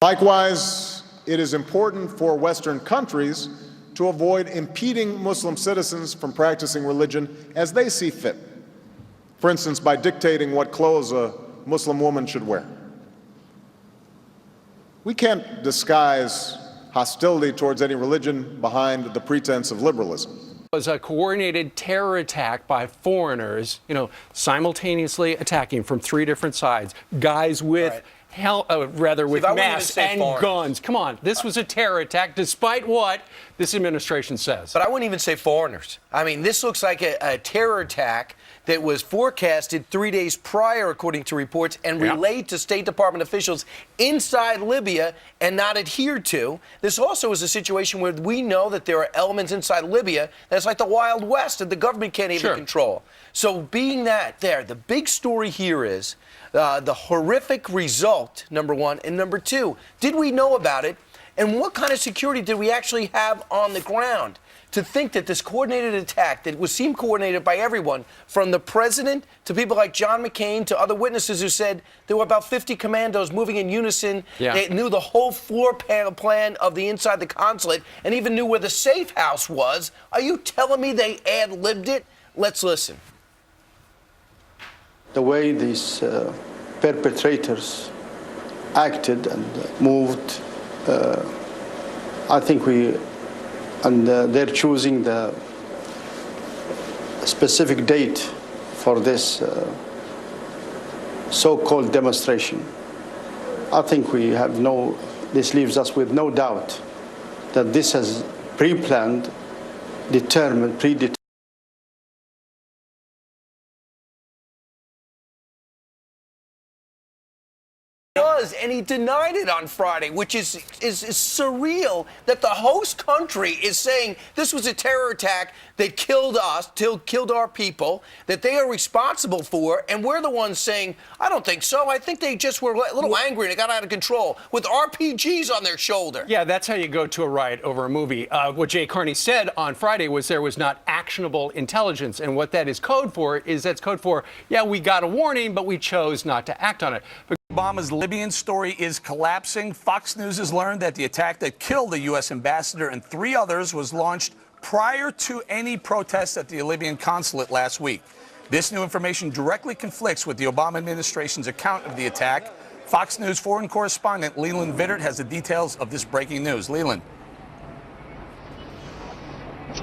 Likewise, it is important for Western countries to avoid impeding Muslim citizens from practicing religion as they see fit. For instance, by dictating what clothes a Muslim woman should wear. We can't disguise hostility towards any religion behind the pretense of liberalism. It was a coordinated terror attack by foreigners, simultaneously attacking from 3 different sides. Guys with with masks and guns. Come on, this was a terror attack, despite what this administration says. But I wouldn't even say foreigners. I mean, this looks like a terror attack that was forecasted 3 days prior, according to reports, and relayed to State Department officials inside Libya and not adhered to. This also is a situation where we know that there are elements inside Libya that's like the Wild West that the government can't even control. So being that there, the big story here is the horrific result, number one, and number two, did we know about it? And what kind of security did we actually have on the ground? To think that this coordinated attack that seemed coordinated by everyone, from the president to people like John McCain to other witnesses who said there were about 50 commandos moving in unison. They knew the whole floor plan of the inside the consulate and even knew where the safe house was. Are you telling me they ad-libbed it? Let's listen. The way these perpetrators acted and moved, I think they're choosing the specific date for this so-called demonstration. I think this leaves us with no doubt that this is pre-planned, predetermined. And he denied it on Friday, which is surreal that the host country is saying this was a terror attack that killed us, killed our people, that they are responsible for, and we're the ones saying, I don't think so. I think they just were a little angry and it got out of control with RPGs on their shoulder. Yeah, that's how you go to a riot over a movie. What Jay Carney said on Friday was there was not actionable intelligence, and what that is code for is we got a warning, but we chose not to act on it. Obama's Libyan story is collapsing. Fox News has learned that the attack that killed the U.S. ambassador and 3 others was launched prior to any protests at the Libyan consulate last week. This new information directly conflicts with the Obama administration's account of the attack. Fox News foreign correspondent Leland Vittert has the details of this breaking news. Leland.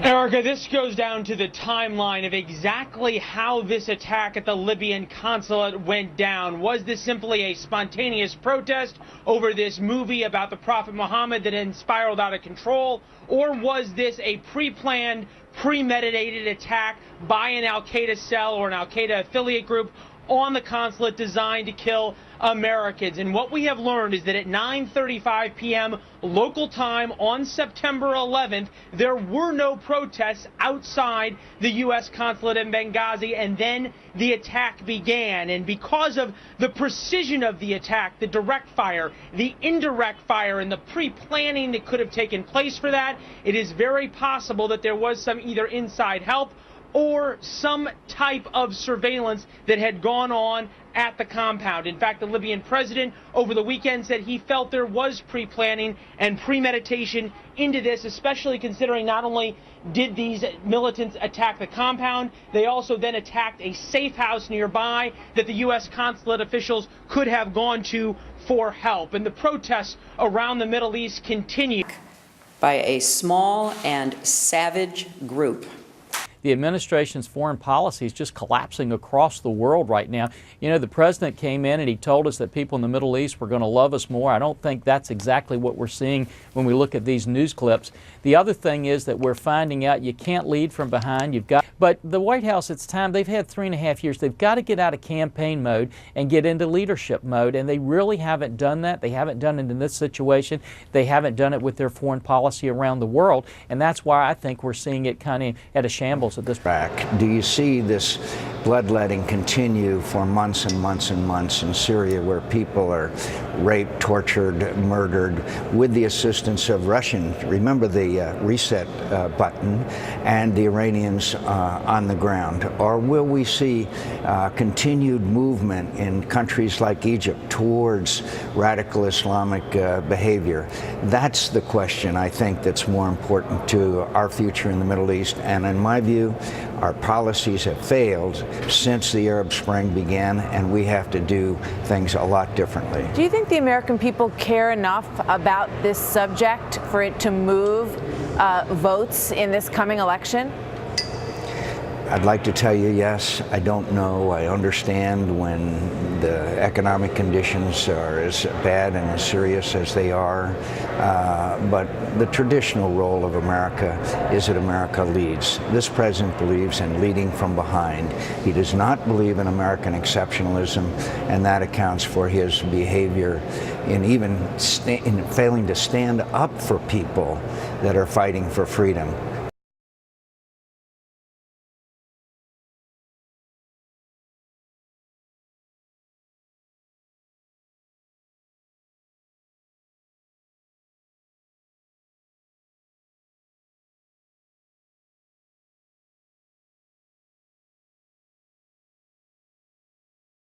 Erica, this goes down to the timeline of exactly how this attack at the Libyan consulate went down. Was this simply a spontaneous protest over this movie about the Prophet Muhammad that then spiraled out of control? Or was this a pre-planned, premeditated attack by an al-Qaeda cell or an al-Qaeda affiliate group on the consulate designed to kill Americans? And what we have learned is that at 9:35 p.m. local time on September 11th, there were no protests outside the U.S. consulate in Benghazi, and then the attack began. And because of the precision of the attack, the direct fire, the indirect fire, and the pre-planning that could have taken place for that, it is very possible that there was some either inside help or some type of surveillance that had gone on at the compound. In fact, the Libyan president over the weekend said he felt there was pre-planning and premeditation into this, especially considering not only did these militants attack the compound, they also then attacked a safe house nearby that the U.S. consulate officials could have gone to for help. And the protests around the Middle East continue. By a small and savage group. The administration's foreign policy is just collapsing across the world right now. The president came in and he told us that people in the Middle East were going to love us more. I don't think that's exactly what we're seeing when we look at these news clips. The other thing is that we're finding out you can't lead from behind. But the White House, it's time. They've had 3.5 years. They've got to get out of campaign mode and get into leadership mode, and they really haven't done that. They haven't done it in this situation. They haven't done it with their foreign policy around the world, and that's why I think we're seeing it kind of at a shambles at this. Do you see this bloodletting continue for months and months and months in Syria, where people are raped, tortured, murdered, with the assistance of Russian, remember the reset button, and the Iranians on the ground? Or will we see continued movement in countries like Egypt towards radical Islamic behavior? That's the question, I think, that's more important to our future in the Middle East. And in my view, our policies have failed since the Arab Spring began, and we have to do things a lot differently. Do you think the American people care enough about this subject for it to move votes in this coming election? I'd like to tell you yes. I don't know. I understand when the economic conditions are as bad and as serious as they are. But the traditional role of America is that America leads. This president believes in leading from behind. He does not believe in American exceptionalism, and that accounts for his behavior in even in failing to stand up for people that are fighting for freedom.